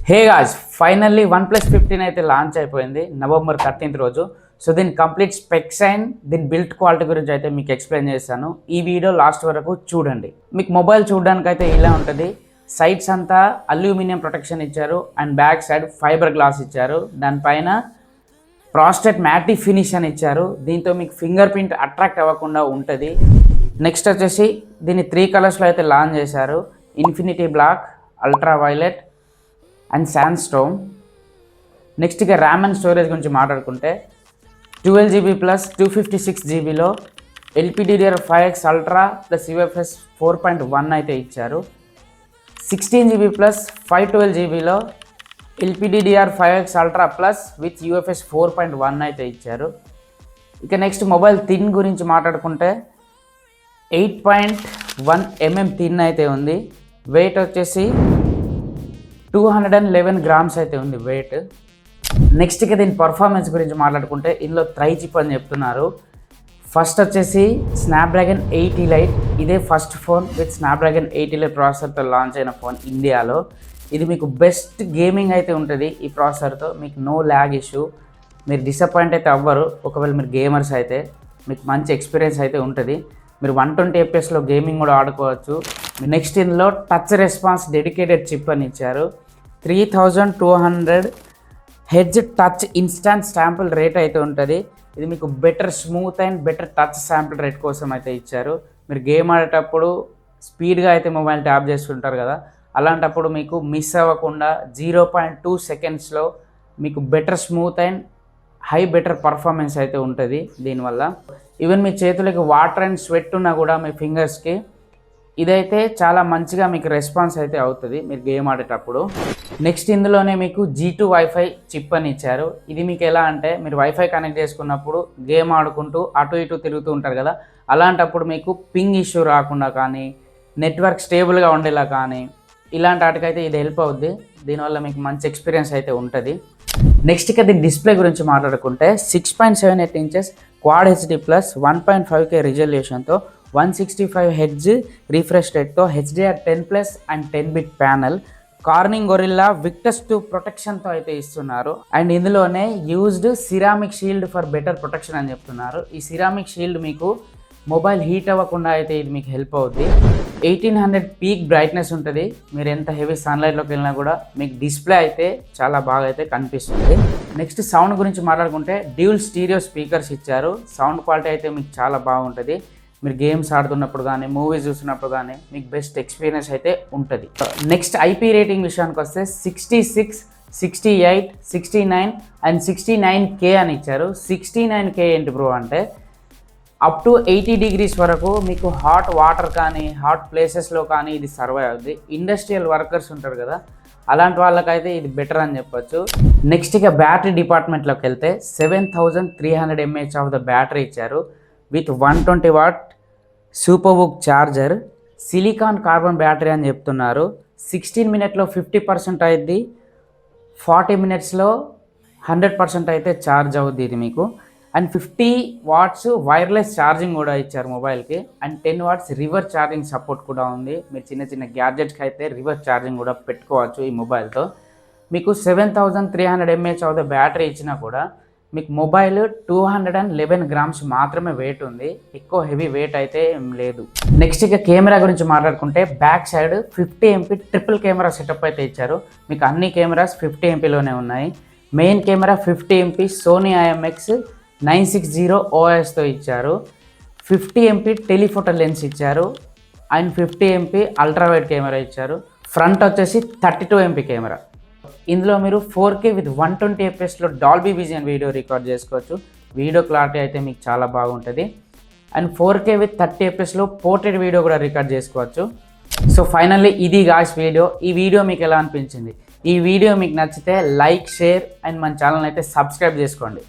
Hey guys, finally OnePlus 15 అయితే launch అయిపోయింది November 13th రోజు. సో దీని కంప్లీట్ స్పెక్స్ అండ్ దీని బిల్డ్ క్వాలిటీ గురించి అయితే మీకు ఎక్స్ప్లెయిన్ చేస్తాను. ఈ వీడియో లాస్ట్ వరకు చూడండి. మీకు మొబైల్ చూడడానికి అయితే ఇలా ఉంటుంది. సైడ్స్ అంతా అల్యూమినియం ప్రొటెక్షన్ ఇచ్చారు and back side fibre glass ఇచ్చారు. దానిపైన ప్రాస్టెట్ మ్యాటి ఫినిష్ అని ఇచ్చారు. దీంతో మీకు ఫింగర్ ప్రింట్ అట్రాక్ట్ అవ్వకుండా ఉంటుంది. నెక్స్ట్ వచ్చేసి దీన్ని 3 కలర్స్లో అయితే లాంచ్ చేశారు. Infinity black, ultra violet and sandstone. Next ఇక ర్యామ్ అండ్ స్టోరేజ్ గురించి మాట్లాడుకుంటే 12GB ప్లస్ 256GBలో LPDDR5X అల్ట్రా ప్లస్ UFS 4.1 అయితే ఇచ్చారు. 16GB ప్లస్ 512GBలో LPDDR5X ultra plus with UFS 4.1 అయితే ఇచ్చారు. ఇక నెక్స్ట్ మొబైల్ థిన్ గురించి మాట్లాడుకుంటే 8.1mm థిన్ అయితే ఉంది. వెయిట్ వచ్చేసి 211 grams అయితే ఉంది వెయిట్. నెక్స్ట్ ఇక దీని పర్ఫార్మెన్స్ గురించి మాట్లాడుకుంటే ఇందులో చిప్ అని చెప్తున్నారు. ఫస్ట్ వచ్చేసి స్నాప్డ్రాగన్ 8 Lite. ఇదే first phone with Snapdragon 8 Lite ప్రాసెసర్తో లాంచ్ అయిన ఫోన్ ఇండియాలో. ఇది మీకు బెస్ట్ గేమింగ్ అయితే ఉంటుంది. ఈ ప్రాసెసర్తో మీకు నో ల్యాగ్ ఇష్యూ, మీరు డిసప్పాయింట్ అయితే అవ్వరు. ఒకవేళ మీరు గేమర్స్ అయితే మీకు మంచి ఎక్స్పీరియన్స్ అయితే ఉంటుంది. మీరు 120 FPSలో గేమింగ్ కూడా ఆడుకోవచ్చు. నెక్స్ట్ ఇందులో టచ్ రెస్పాన్స్ డెడికేటెడ్ చిప్ అని ఇచ్చారు. 3200 hedge touch instant sample rate అయితే ఉంటుంది. ఇది మీకు better smooth and better touch sample rate కోసం అయితే ఇచ్చారు. మీరు గేమ్ ఆడేటప్పుడు స్పీడ్గా అయితే మొబైల్ ట్యాప్ చేస్తుంటారు కదా, అలాంటప్పుడు మీకు మిస్ అవ్వకుండా 0.2 సెకండ్స్లో మీకు better smooth and better performance అయితే ఉంటుంది దీనివల్ల. ఈవెన్ మీ చేతులకి వాటర్ అండ్ స్వెట్ ఉన్నా కూడా మీ ఫింగర్స్కి ఇదైతే చాలా మంచిగా మీకు రెస్పాన్స్ అయితే అవుతుంది మీరు గేమ్ ఆడేటప్పుడు. నెక్స్ట్ ఇందులోనే మీకు G2 వైఫై చిప్ అని ఇచ్చారు. ఇది మీకు ఎలా అంటే మీరు వైఫై కనెక్ట్ చేసుకున్నప్పుడు గేమ్ ఆడుకుంటూ అటు ఇటు తిరుగుతూ ఉంటారు కదా, అలాంటప్పుడు మీకు పింగ్ ఇష్యూ రాకుండా కానీ నెట్వర్క్ స్టేబుల్గా ఉండేలా కానీ ఇలాంటి వాటికైతే ఇది హెల్ప్ అవుద్ది. దీనివల్ల మీకు మంచి ఎక్స్పీరియన్స్ అయితే ఉంటుంది. నెక్స్ట్ ఇక దీని డిస్ప్లే గురించి మాట్లాడుకుంటే 6.78 inches quad HD plus 1.5K రిజల్యూషన్తో 165Hz రిఫ్రెష్ రేట్తో HDR10+ and 10-bit panel, Corning Gorilla Victus 2 ప్రొటెక్షన్తో అయితే ఇస్తున్నారు. అండ్ ఇందులోనే used ceramic shield for better protection అని చెప్తున్నారు. ఈ సిరామిక్ షీల్డ్ మీకు మొబైల్ హీట్ అవ్వకుండా అయితే ఇది మీకు హెల్ప్ అవుద్ది. 1800 పీక్ బ్రైట్నెస్ ఉంటుంది. మీరు ఎంత హెవీ సన్లైట్లోకి వెళ్ళినా కూడా మీకు డిస్ప్లే అయితే చాలా బాగా అయితే కనిపిస్తుంది. నెక్స్ట్ సౌండ్ గురించి మాట్లాడుకుంటే డ్యూల్ స్టీరియో స్పీకర్స్ ఇచ్చారు. సౌండ్ క్వాలిటీ అయితే మీకు చాలా బాగుంటుంది. మీరు గేమ్స్ ఆడుతున్నప్పుడు కానీ మూవీస్ చూసినప్పుడు కానీ మీకు బెస్ట్ ఎక్స్పీరియన్స్ అయితే ఉంటుంది. నెక్స్ట్ IP రేటింగ్ విషయానికి వస్తే 66, 68, 69 అండ్ 69K అని ఇచ్చారు. 69K ఏంటి బ్రో అంటే అప్ టు 80 degrees వరకు మీకు హాట్ వాటర్ కానీ హాట్ ప్లేసెస్లో కానీ ఇది సర్వైవ్ అవుతుంది. ఇండస్ట్రియల్ వర్కర్స్ ఉంటారు కదా, అలాంటి వాళ్ళకైతే ఇది బెటర్ అని చెప్పొచ్చు. నెక్స్ట్ ఇక బ్యాటరీ డిపార్ట్మెంట్లోకి వెళ్తే 7300 mAh ఆఫ్ ద బ్యాటరీ ఇచ్చారు with 120 watt super book charger. Silicon carbon battery అని చెప్తున్నారు. 16 minutesలో 50% అయింది, 40 minutesలో 100% అయితే ఛార్జ్ అవుద్ది ఇది మీకు. అండ్ 50 watts వైర్లెస్ ఛార్జింగ్ కూడా ఇచ్చారు మొబైల్కి. And 10 watts reverse charging support కూడా ఉంది. మీరు చిన్న చిన్న గ్యాడ్జెట్స్కి అయితే రివర్స్ ఛార్జింగ్ కూడా పెట్టుకోవచ్చు ఈ మొబైల్తో. మీకు 7300 mAh ఆఫ్ ద బ్యాటరీ ఇచ్చినా కూడా మీకు మొబైల్ 211 grams మాత్రమే వెయిట్ ఉంది. ఎక్కువ హెవీ వెయిట్ అయితే ఏం లేదు. నెక్స్ట్ ఇక కెమెరా గురించి మాట్లాడుకుంటే back side 50MP triple camera setup అయితే ఇచ్చారు. మీకు అన్ని కెమెరాస్ 50MPలోనే ఉన్నాయి. Main camera 50MP Sony IMX 960 OSతో ఇచ్చారు. 50MP టెలిఫోటో లెన్స్ ఇచ్చారు and 50MP ultra wide camera ఇచ్చారు. ఫ్రంట్ వచ్చేసి 32MP కెమెరా. ఇందులో మీరు 4K విత్ 120 FPSలో డాల్బీ విజన్ వీడియో రికార్డ్ చేసుకోవచ్చు. వీడియో క్లారిటీ అయితే మీకు చాలా బాగుంటుంది. అండ్ 4K విత్ 30 FPSలో పోర్ట్రేట్ వీడియో కూడా రికార్డ్ చేసుకోవచ్చు. సో ఫైనల్లీ ఇది గాయ్స్ వీడియో. ఈ వీడియో మీకు ఎలా అనిపించింది? ఈ వీడియో మీకు నచ్చితే లైక్, షేర్ అండ్ మన ఛానల్ అయితే సబ్స్క్రైబ్ చేసుకోండి.